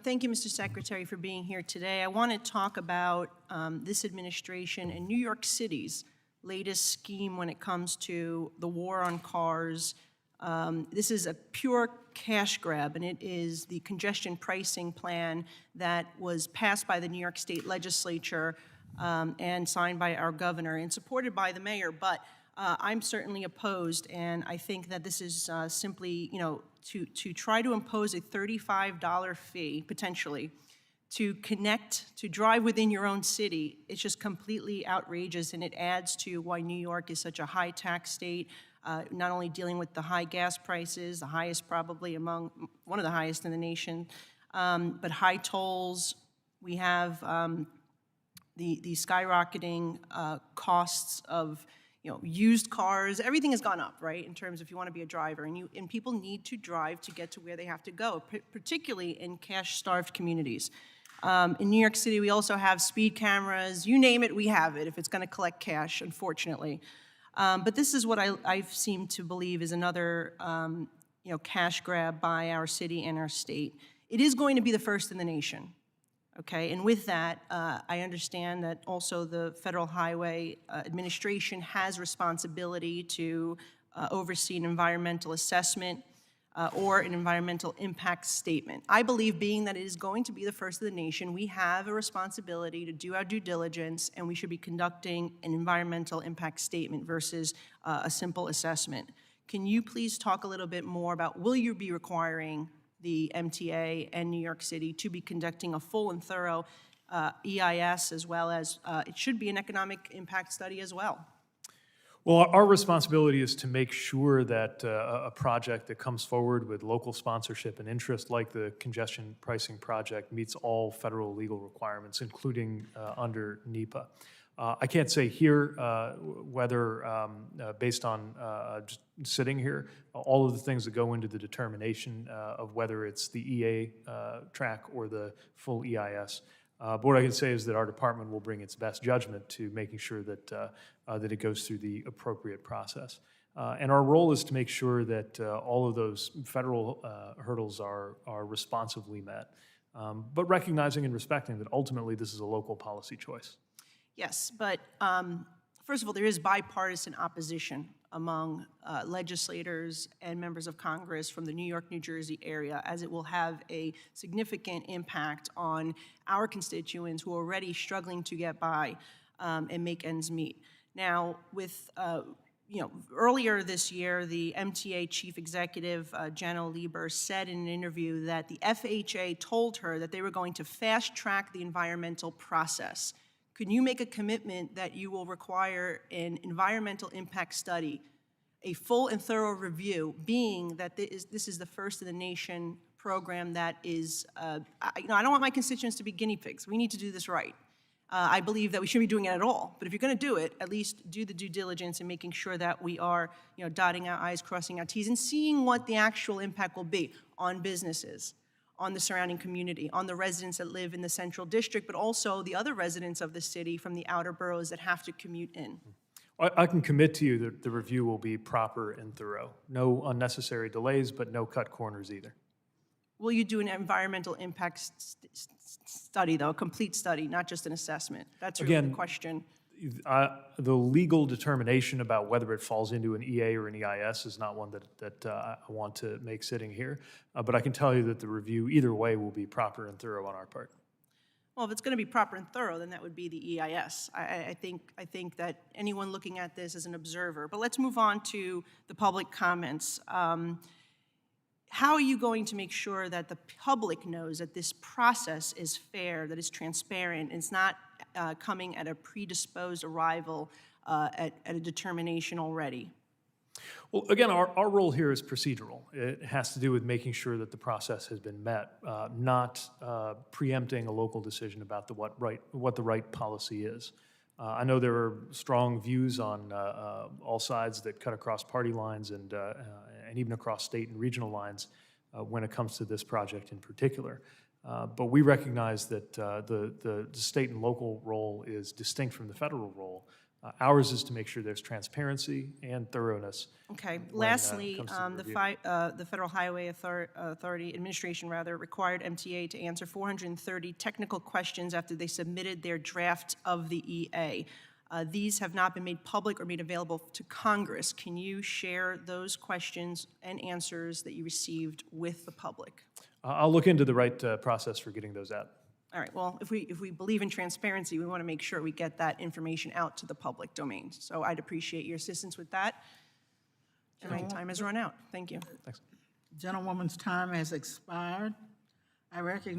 Thank you, Mr. Secretary, for being here today. I want to talk about this administration and New York City's latest scheme when it comes to the war on cars. This is a pure cash grab, and it is the congestion pricing plan that was passed by the New York State Legislature and signed by our governor and supported by the mayor. But I'm certainly opposed, and I think that this is simply, to try to impose a $35 fee, potentially, to connect, to drive within your own city. It's just completely outrageous, and it adds to why New York is such a high tax state, not only dealing with the high gas prices, the highest probably among, one of the highest in the nation, but high tolls. We have the skyrocketing costs of used cars. Everything has gone up, right, in terms of if you want to be a driver. And people need to drive to get to where they have to go, particularly in cash-starved communities. In New York City, we also have speed cameras. You name it, we have it, if it's going to collect cash, unfortunately. But this is what I seem to believe is another cash grab by our city and our state. It is going to be the first in the nation. Okay, and with that, I understand that also the Federal Highway Administration has responsibility to oversee an environmental assessment or an environmental impact statement. I believe, being that it is going to be the first of the nation, we have a responsibility to do our due diligence, and we should be conducting an environmental impact statement versus a simple assessment. Can you please talk a little bit more about, will you be requiring the MTA and New York City to be conducting a full and thorough EIS, as well as it should be an economic impact study as well? Well, our responsibility is to make sure that a project that comes forward with local sponsorship and interest, like the congestion pricing project, meets all federal legal requirements, including under NEPA. I can't say here whether, based on just sitting here, all of the things that go into the determination of whether it's the EA track or the full EIS. But what I can say is that our department will bring its best judgment to making sure that, that it goes through the appropriate process. And our role is to make sure that all of those federal hurdles are responsibly met, but recognizing and respecting that ultimately this is a local policy choice. Yes, but first of all, there is bipartisan opposition among legislators and members of Congress from the New York, New Jersey area, as it will have a significant impact on our constituents who are already struggling to get by and make ends meet. Now, with earlier this year, the MTA chief executive, Janno Lieber, said in an interview that the FHA told her that they were going to fast-track the environmental process. Can you make a commitment that you will require an environmental impact study, a full and thorough review, being that this is the first in the nation program that is, I don't want my constituents to be guinea pigs. We need to do this right. I believe that we shouldn't be doing it at all. But if you're going to do it, at least do the due diligence in making sure that we are, dotting our I's, crossing our T's, and seeing what the actual impact will be on businesses, on the surrounding community, on the residents that live in the central district, but also the other residents of the city from the outer boroughs that have to commute in. I can commit to you that the review will be proper and thorough. No unnecessary delays, but no cut corners either. Will you do an environmental impact study, though, a complete study, not just an assessment? That's really the question. The legal determination about whether it falls into an EA or an EIS is not one that I want to make sitting here. But I can tell you that the review, either way, will be proper and thorough on our part. Well, if it's going to be proper and thorough, then that would be the EIS. I think that anyone looking at this as an observer. But let's move on to the public comments. How are you going to make sure that the public knows that this process is fair, that it's transparent, and it's not coming at a predisposed arrival at a determination already? Well, again, our role here is procedural. It has to do with making sure that the process has been met, not preempting a local decision about what the right policy is. I know there are strong views on all sides that cut across party lines and even across state and regional lines when it comes to this project in particular. But we recognize that the state and local role is distinct from the federal role, Ours is to make sure there's transparency and thoroughness. Okay. it Lastly, comes to the the Federal Highway Authority Administration required MTA to answer 430 technical questions after they submitted their draft of the EA. These have not been made public or made available to Congress. Can you share those questions and answers that you received with the public? I'll look into the right process for getting those out. All right, well, if we believe in transparency, we want to make sure we get that information out to the public domain. So I'd appreciate your assistance with that. And my time has run out. Thank you. Thanks. Gentlewoman's time has expired. I recognize